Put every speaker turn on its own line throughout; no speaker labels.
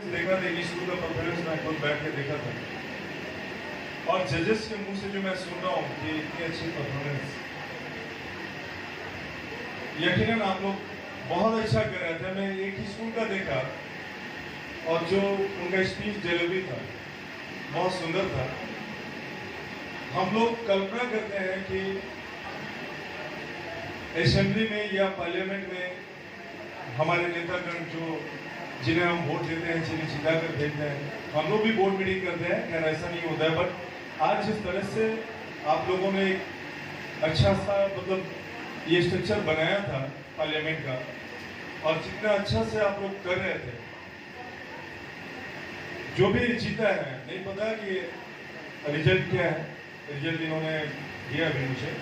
देखा था कि स्कूल का परफॉर्मेंस मैं खुद बैठ के देखा था और जजेस के मुंह से जो मैं सुन रहा हूँ कि इतनी अच्छी परफॉर्मेंस, यकीनन आप लोग बहुत अच्छा कर रहे थे। मैं एक ही स्कूल का देखा और जो उनका स्पीच डिलीवरी था बहुत सुंदर था। हम लोग कल्पना करते हैं कि असेंबली में या पार्लियामेंट में हमारे नेतागण जो जिन्हें हम वोट देते हैं, जिन्हें जिता कर भेजते हैं, हम लोग भी बोर्ड मीटिंग करते हैं, खैर ऐसा नहीं होता है। बट आज जिस तरह से आप लोगों ने एक अच्छा सा मतलब ये स्ट्रक्चर बनाया था पार्लियामेंट का और जितना अच्छा से आप लोग कर रहे थे, जो भी जीता है नहीं पता कि रिजल्ट क्या है, रिजल्ट इन्होंने दिया अभी मुझे।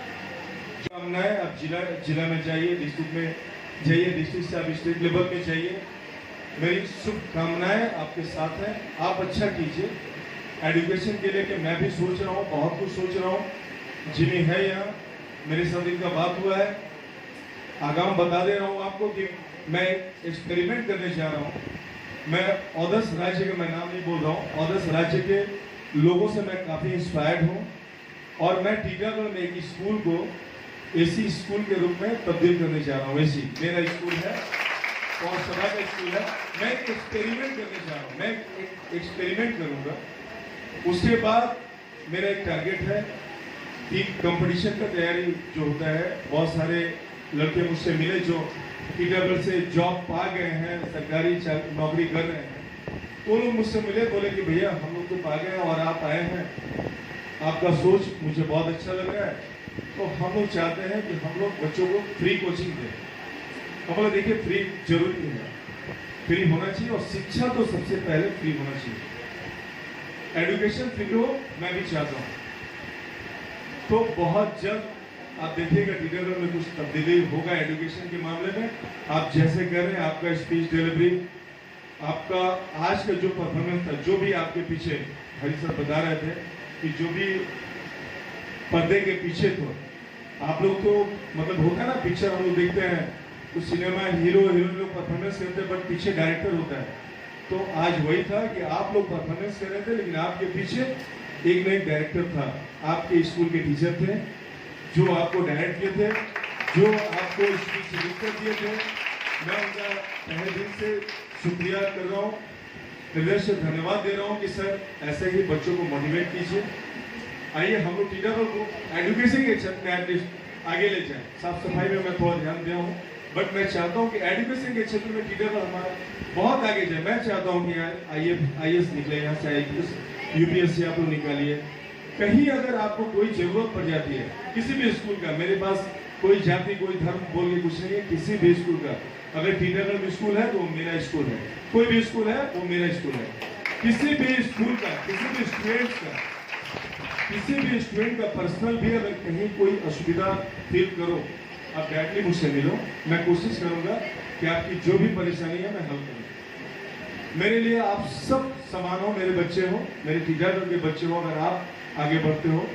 शुभकामनाएं, आप जिला में जाइए, डिस्ट्रिक्ट में जाइए, डिस्ट्रिक्ट से आप स्टेट लेवल में जाइए। मेरी शुभकामनाएं आपके साथ हैं, आप अच्छा कीजिए। एजुकेशन के लिए कि मैं भी सोच रहा हूँ, बहुत कुछ सोच रहा हूँ। जिमी है यहाँ, मेरे साथ इनका बात हुआ है। आगाम बता दे रहा हूँ आपको कि मैं एक्सपेरिमेंट करने जा रहा हूँ। मैं औदस राज्य का, मैं नाम नहीं बोल रहा हूँ, औदस राज्य के लोगों से मैं काफ़ी इंस्पायर्ड हूँ और मैं टीकागढ़ में एक स्कूल को एसी स्कूल के रूप में तब्दील करने जा रहा हूँ। एसी मेरा स्कूल है और सभा का स्कूल है। मैं एक एक्सपेरिमेंट करने जा रहा हूँ, मैं एक एक्सपेरिमेंट करूँगा। उसके बाद मेरा एक टारगेट है कि कंपटीशन का तैयारी जो होता है, बहुत सारे लड़के मुझसे मिले जो टीकागढ़ से जॉब पा गए हैं, सरकारी नौकरी कर रहे हैं, तो लोग मुझसे मिले, बोले कि भैया हम लोग तो पा गए हैं और आप आए हैं, आपका सोच मुझे बहुत अच्छा लग रहा है। तो हम लोग चाहते हैं कि हम लोग बच्चों को फ्री कोचिंग दें। हम लोग देखिए फ्री जरूरी है, फ्री होना चाहिए और शिक्षा तो सबसे पहले फ्री होना चाहिए। एजुकेशन फ्री हो, मैं भी चाहता हूँ। तो बहुत जल्द आप देखिएगा टीकागढ़ में कुछ तब्दीली होगा एजुकेशन के मामले में। आप जैसे कर रहे हैं, आपका स्पीच डिलीवरी, आपका आज का जो परफॉर्मेंस था, जो भी आपके पीछे हरी सर बता रहे थे कि जो भी पर्दे के पीछे तो आप लोग तो मतलब होता है ना, पिक्चर हम लोग देखते हैं तो सिनेमा हीरो हीरोइन लोग परफॉर्मेंस करते हैं, बट पीछे डायरेक्टर होता है। तो आज वही था कि आप लोग परफॉर्मेंस कर रहे थे, लेकिन आपके पीछे एक न एक डायरेक्टर था, आपके स्कूल के टीचर थे जो आपको डायरेक्ट किए थे, जो आपको स्पीच लिख कर दिए थे। मैं उनका पहले दिन से शुक्रिया कर रहा हूँ, हृदय से धन्यवाद दे रहा हूँ कि सर ऐसे ही बच्चों को मोटिवेट कीजिए। आइए हम लोग टीकागढ़ को एजुकेशन के क्षेत्र में एटलीस्ट आगे ले जाएं। साफ सफाई में मैं थोड़ा ध्यान दिया हूँ, बट मैं चाहता हूँ कि एजुकेशन के क्षेत्र में टीकागढ़ हमारा बहुत आगे जाए। मैं चाहता हूँ कि IAS निकले यहाँ से, IPS UPSC आप लोग निकालिए। कहीं अगर आपको कोई जरूरत पड़ जाती है किसी भी स्कूल का, मेरे पास कोई जाति कोई धर्म बोल के कुछ नहीं है, किसी भी स्कूल का अगर टीकागढ़ में स्कूल है तो वो मेरा स्कूल है, कोई भी स्कूल है वो मेरा स्कूल है। किसी भी स्कूल का, किसी भी स्टूडेंट का पर्सनल भी अगर कहीं कोई असुविधा फील करो, आप डायरेक्टली मुझसे मिलो। मैं कोशिश करूंगा कि आपकी जो भी परेशानी है मैं हल करूँ। मेरे लिए आप सब समान हो, मेरे बच्चे हो, मेरे टीकागढ़ के बच्चे हो। अगर आप आगे बढ़ते हो,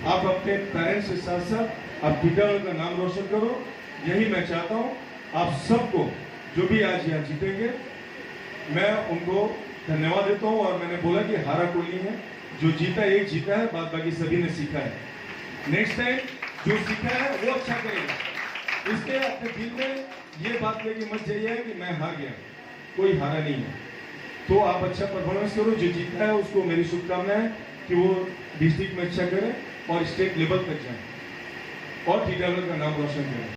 आप अपने पेरेंट्स के साथ साथ आप टीकागढ़ का नाम रोशन करो, यही मैं चाहता हूँ। आप सबको जो भी आज यहाँ जीतेंगे, मैं उनको धन्यवाद देता हूँ। और मैंने बोला कि हारा कोई नहीं है, जो जीता एक जीता है, बाद बाकी सभी ने सीखा है। नेक्स्ट टाइम जो सीखा है वो अच्छा करेगा। इसलिए अपने दिल में ये बात लेके मत जाइए कि मैं हार गया, कोई हारा नहीं है। तो आप अच्छा परफॉर्मेंस करो, जो जीता है उसको मेरी शुभकामनाएं कि वो डिस्ट्रिक्ट में अच्छा करे और स्टेट लेवल तक जाए और टीकागढ़ का नाम रोशन करें।